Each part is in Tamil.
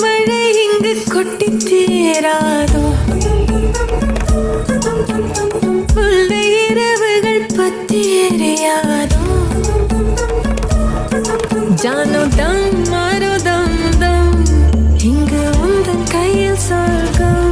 மழை இங்கு கொட்டி தீராதோ, புல்லை இரவுகள் பத்தி எரியாதோ, ஜானோ தம் மாரோ தம் தம், இங்கு உந்தன் கையில் சொர்க்கம்.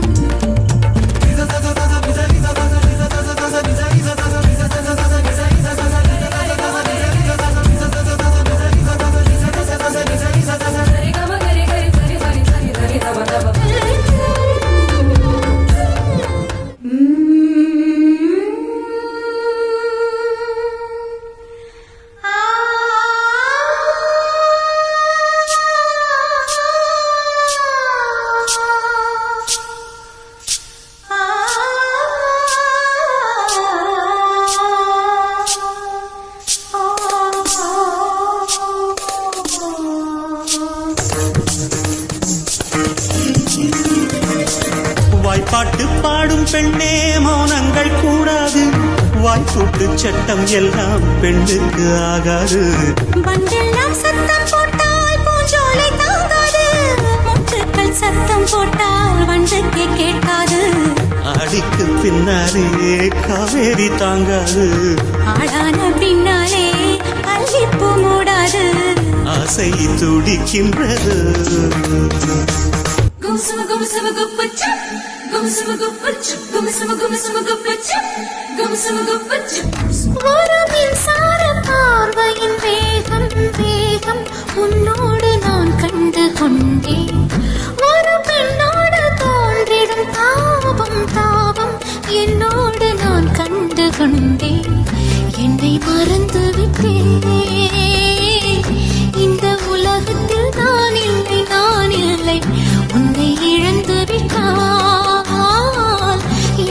பாட்டு பாடும் பெண்ணே மௌனங்கள் கூடாது, வாய்ப்பூட்டு சட்டம் எல்லாம் பெண்ணுக்கு ஆகாது. பண்டெல்லாம் சத்தம் போட்டால் பூஞ்சோலை தாங்காது, முட்டுக்கள் சத்தம் போட்டால் வண்டுக்கு கேட்காது. அடிக்கு பின்னாலே காவேரி தாங்காது, ஆளான பின்னாலே அள்ளிப்பூ மூடாது. ஆசை துடிக்கின்றது. ஒரு மின்சார பார்வையின் வேகம் வேகம் உன்னோடு நான் கண்டு கொண்டேன். ஒரு பெண்ணோடு தோன்றிடும் தாபம் தாபம் என்னோடு நான் கண்டு கொண்டேன். என்னை மறந்து விட்டேன், இந்த உலகத்தில் நான் இல்லை நான் இல்லை. உன்னை இழந்து விட்டால்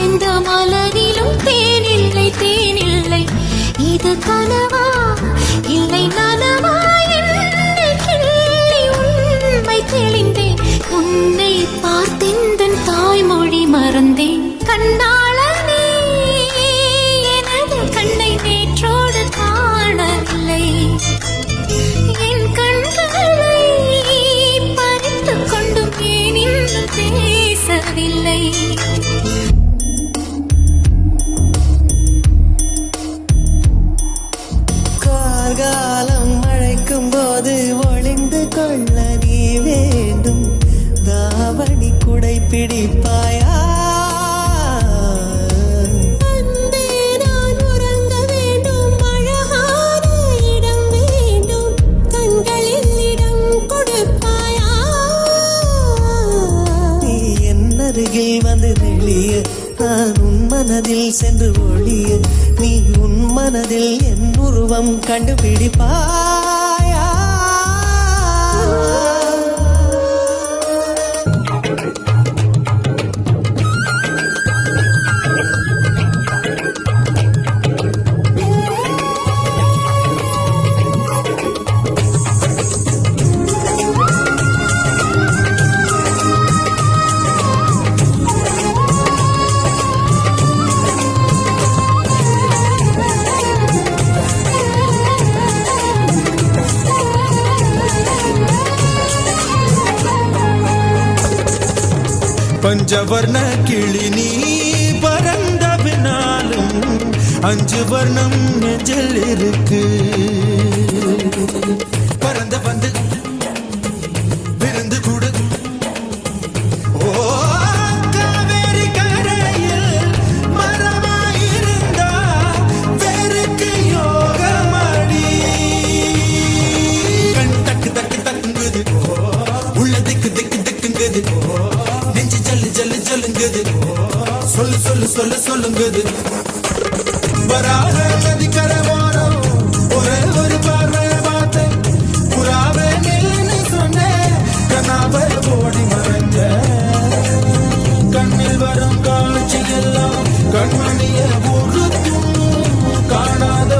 எந்த மலரிலும் தேனில்லை தேனில்லை. இது கனவா இல்லை நனவா என்னை கிள்ளி உண்மை தெளிந்தேன். உன்னை பார்த்தெந்தன் தாய்மொழி மறந்தேன். கண்ணாளனே எனது கண்ணை நேற்றோடு காணவில்லை, என் கண்களை பறித்துக் கொண்டும் ஏன் இன்னும் பேசவில்லை. காலம் மழைக்கும் போது ஒளிந்து கொள்ள நீ வேண்டும். தாவணி குடை பிடிப்பாயா? உறங்க வேண்டும், அழகான இடம் வேண்டும், கண்களில் இடம் கொடுப்பாயா? நீ என் அருகில் வந்து நெளிய, நான் உன் மனதில் சென்று ஒளிய. நீ உன் மனதில் என் உருவம் கண்டுபிடிப்பாயா? பஞ்சவர்ண கிளி நீ பறந்த பின்னாலும் 5 வர்ணம் நெஞ்சில் இருக்கு. பறந்த வந்து விருந்து கூட. ஓ காவேரி கரையில் மரமாயிருந்தா வேருக்கு யோகமடி. கண் தக்கு தக்கு தக்குங்குது, உள்ள திக்கு திக்கு திக்குங்குது, சொல்லுங்குது, சொல்லு சொல்லு சொல்லு சொல்லுங்குது. வராக நதி கரவானம் ஒரே ஒரு பார்வை பார்த்து புறாவே நில்லுன்னு சொன்னேன். கண்ணாவை ஓடி மறைஞ்ச கண்ணில் வரும் காட்சி எல்லாம் கண்மணிய உறுத்தும். காணாத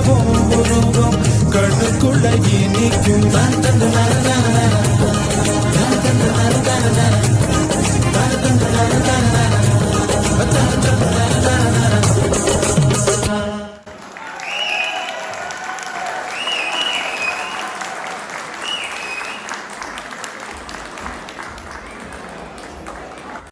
உருவம் கண்ணுக்குள்ள இனிக்கும்.